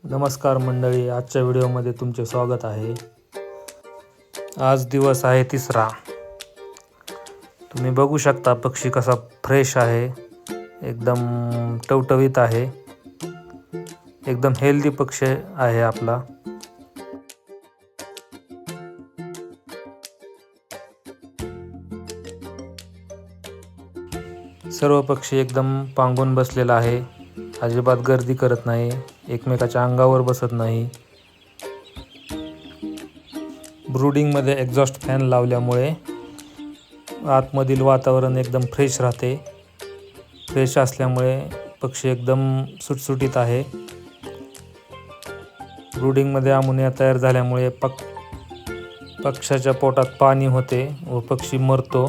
नमस्कार मंडळी, आजच्या व्हिडिओमध्ये तुमचे स्वागत आहे। आज दिवस आहे तिसरा। तुम्ही बघू शकता पक्षी कसा फ्रेश आहे, एकदम टवटवीत आहे, एकदम हेल्दी पक्षी आहे आपला। सर्व पक्षी एकदम पांगून बसलेला आहे, अजिबात गर्दी करत नाही, एकमेकाच्या अंगावर बसत नाही। ब्रूडिंग मध्ये एक्झॉस्ट फॅन लावल्यामुळे आतमधील वातावरण एकदम फ्रेश राहते। फ्रेश असल्यामुळे पक्षी एकदम सुटसुटीत आहे। ब्रूडिंग मध्ये अमोनिया तयार झाल्यामुळे पक्षाच्या पोटात पाणी होते व पक्षी मरतो।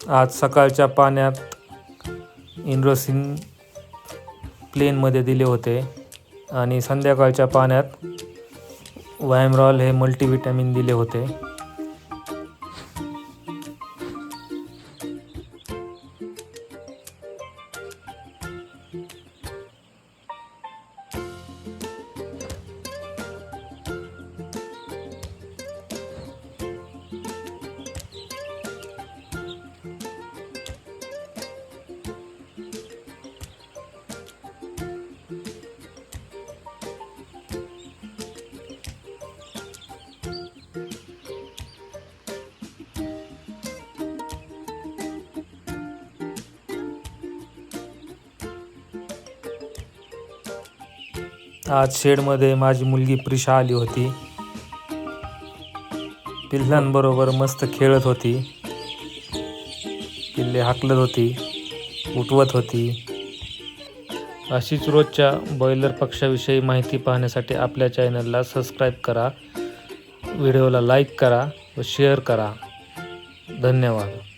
आज सकाळच्या पाण्यात इंड्रोसिन प्लेन मध्ये दिले होते आणि संध्याकाळच्या पाण्यात वायमरॉल हे मल्टीविटॅमिन दिले होते। आज शेडमध्ये माझी मुलगी प्रिशा आली होती। पिल्लांबरोबर मस्त खेळत होती, पिल्ले हाकलत होती, उठवत होती। अशीच रोजच्या बॉयलर पक्षाविषयी माहिती पाहण्यासाठी आपल्या चॅनलला सबस्क्राईब करा, व्हिडिओला लाईक करा व शेअर करा। धन्यवाद।